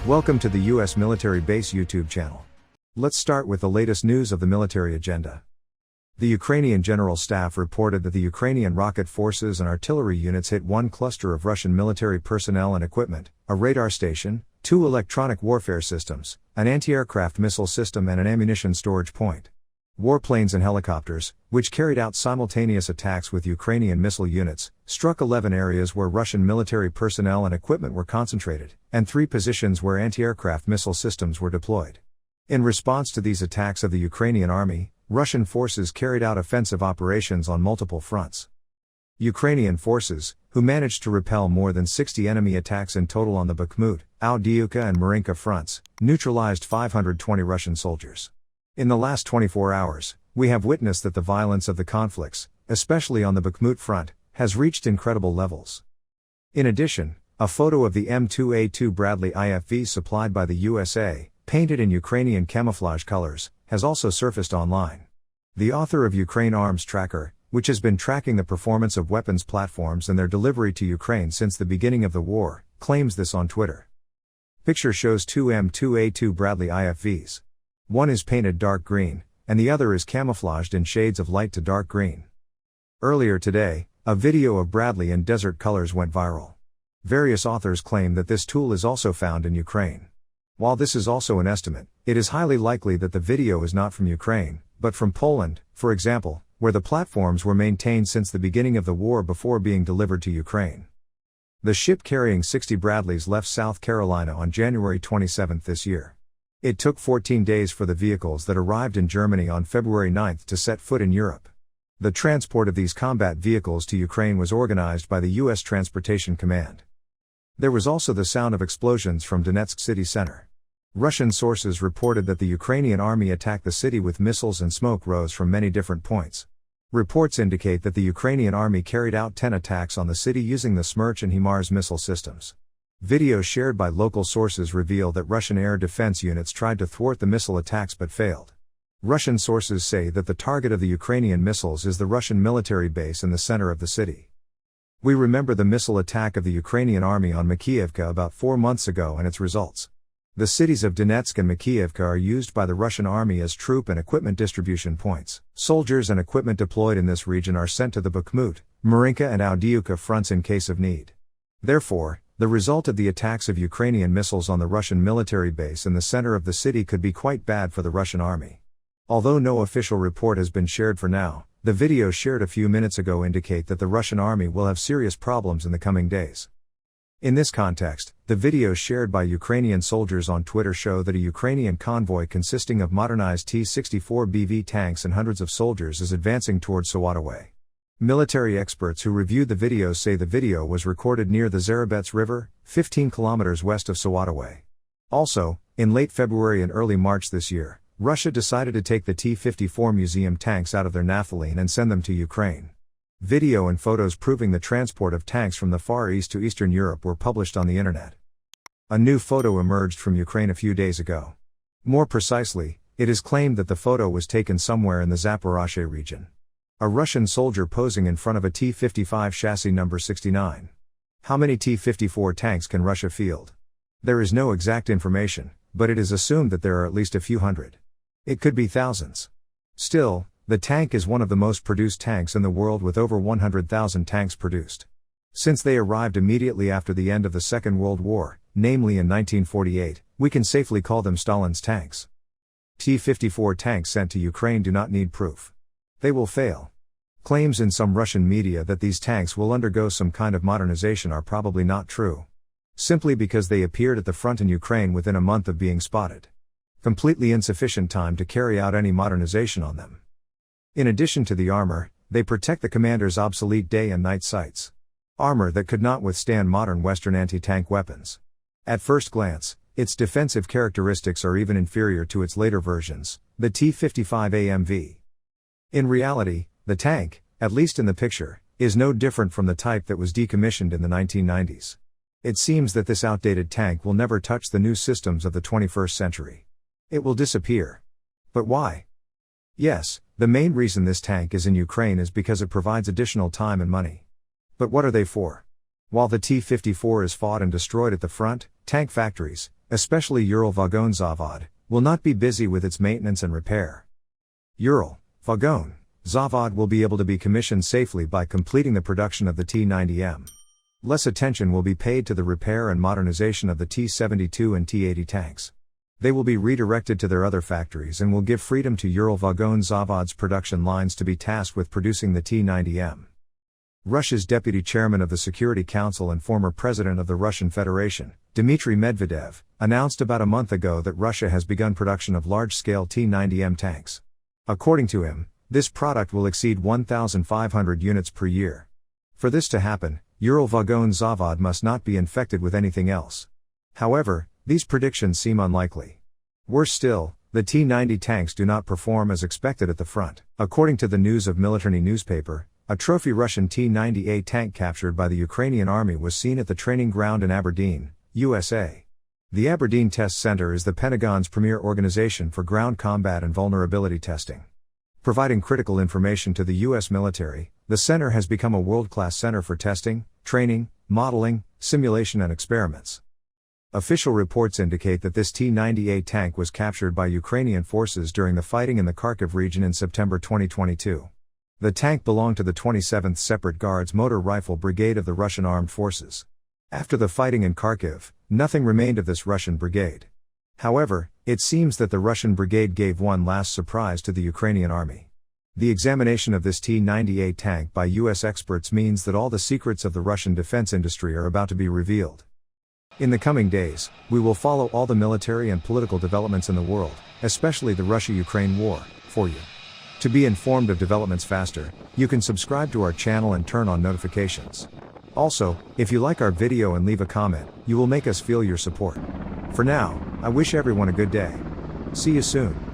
Welcome to the U.S. Military Base YouTube channel. Let's start with the latest news of the military agenda. The Ukrainian General Staff reported that the Ukrainian rocket forces and artillery units hit one cluster of Russian military personnel and equipment, a radar station, two electronic warfare systems, an anti-aircraft missile system and an ammunition storage point. Warplanes and helicopters, which carried out simultaneous attacks with Ukrainian missile units, struck 11 areas where Russian military personnel and equipment were concentrated, and 3 positions where anti-aircraft missile systems were deployed. In response to these attacks of the Ukrainian army, Russian forces carried out offensive operations on multiple fronts. Ukrainian forces, who managed to repel more than 60 enemy attacks in total on the Bakhmut, Avdiivka and Marinka fronts, neutralized 520 Russian soldiers. In the last 24 hours, we have witnessed that the violence of the conflicts, especially on the Bakhmut front, has reached incredible levels. In addition, a photo of the M2A2 Bradley IFV supplied by the USA, painted in Ukrainian camouflage colors, has also surfaced online. The author of Ukraine Arms Tracker, which has been tracking the performance of weapons platforms and their delivery to Ukraine since the beginning of the war, claims this on Twitter. Picture shows 2 M2A2 Bradley IFVs. One is painted dark green, and the other is camouflaged in shades of light to dark green. Earlier today, a video of Bradley in desert colors went viral. Various authors claim that this tool is also found in Ukraine. While this is also an estimate, it is highly likely that the video is not from Ukraine, but from Poland, for example, where the platforms were maintained since the beginning of the war before being delivered to Ukraine. The ship carrying 60 Bradleys left South Carolina on January 27 this year. It took 14 days for the vehicles that arrived in Germany on February 9 to set foot in Europe. The transport of these combat vehicles to Ukraine was organized by the U.S. Transportation Command. There was also the sound of explosions from Donetsk city center. Russian sources reported that the Ukrainian army attacked the city with missiles and smoke rose from many different points. Reports indicate that the Ukrainian army carried out 10 attacks on the city using the Smerch and HIMARS missile systems. Videos shared by local sources reveal that Russian air defense units tried to thwart the missile attacks but failed. Russian sources say that the target of the Ukrainian missiles is the Russian military base in the center of the city. We remember the missile attack of the Ukrainian army on Makiivka about 4 months ago and its results. The cities of Donetsk and Makiivka are used by the Russian army as troop and equipment distribution points. Soldiers and equipment deployed in this region are sent to the Bakhmut, Marinka and Avdiivka fronts in case of need. Therefore, the result of the attacks of Ukrainian missiles on the Russian military base in the center of the city could be quite bad for the Russian army. Although no official report has been shared for now, the videos shared a few minutes ago indicate that the Russian army will have serious problems in the coming days. In this context, the videos shared by Ukrainian soldiers on Twitter show that a Ukrainian convoy consisting of modernized T54 BV tanks and hundreds of soldiers is advancing towards Sawataway. Military experts who reviewed the videos say the video was recorded near the Zarabets River, 15 kilometers west of Sawataway. Also, in late February and early March this year, Russia decided to take the T54 museum tanks out of their naphthalene and send them to Ukraine. Video and photos proving the transport of tanks from the Far East to Eastern Europe were published on the internet. A new photo emerged from Ukraine a few days ago. More precisely, it is claimed that the photo was taken somewhere in the Zaporozhye region. A Russian soldier posing in front of a T-55 chassis number 69. How many T-54 tanks can Russia field? There is no exact information, but it is assumed that there are at least a few hundred. It could be thousands. Still, the tank is one of the most produced tanks in the world with over 100,000 tanks produced. Since they arrived immediately after the end of the Second World War, namely in 1948, we can safely call them Stalin's tanks. T-54 tanks sent to Ukraine do not need proof. They will fail. Claims in some Russian media that these tanks will undergo some kind of modernization are probably not true. Simply because they appeared at the front in Ukraine within a month of being spotted. Completely insufficient time to carry out any modernization on them. In addition to the armor, they protect the commander's obsolete day and night sights. Armor that could not withstand modern Western anti-tank weapons. At first glance, its defensive characteristics are even inferior to its later versions, the T-55 AMV. In reality, the tank, at least in the picture, is no different from the type that was decommissioned in the 1990s. It seems that this outdated tank will never touch the new systems of the 21st century. It will disappear. But why? Yes, the main reason this tank is in Ukraine is because it provides additional time and money. But what are they for? While the T-54 is fought and destroyed at the front, tank factories, especially Ural Vagon Zavod, will not be busy with its maintenance and repair. Ural Vagon Zavod will be able to be commissioned safely by completing the production of the T-90M. Less attention will be paid to the repair and modernization of the T-72 and T-80 tanks. They will be redirected to their other factories and will give freedom to Ural Vagon Zavod's production lines to be tasked with producing the T-90M. Russia's deputy chairman of the Security Council and former president of the Russian Federation, Dmitry Medvedev, announced about a month ago that Russia has begun production of large-scale T-90M tanks. According to him, this product will exceed 1,500 units per year. For this to happen, Ural Vagon Zavod must not be infected with anything else. However, these predictions seem unlikely. Worse still, the T-90 tanks do not perform as expected at the front. According to the News of Military newspaper, a trophy Russian T-90A tank captured by the Ukrainian army was seen at the training ground in Aberdeen, USA. The Aberdeen Test Center is the Pentagon's premier organization for ground combat and vulnerability testing. Providing critical information to the U.S. military, the center has become a world-class center for testing, training, modeling, simulation and experiments. Official reports indicate that this T-90A tank was captured by Ukrainian forces during the fighting in the Kharkiv region in September 2022. The tank belonged to the 27th Separate Guards Motor Rifle Brigade of the Russian Armed Forces. After the fighting in Kharkiv, nothing remained of this Russian brigade. However, it seems that the Russian brigade gave one last surprise to the Ukrainian army. The examination of this T-90A tank by U.S. experts means that all the secrets of the Russian defense industry are about to be revealed. In the coming days, we will follow all the military and political developments in the world, especially the Russia-Ukraine war, for you. To be informed of developments faster, you can subscribe to our channel and turn on notifications. Also, if you like our video and leave a comment, you will make us feel your support. For now, I wish everyone a good day. See you soon.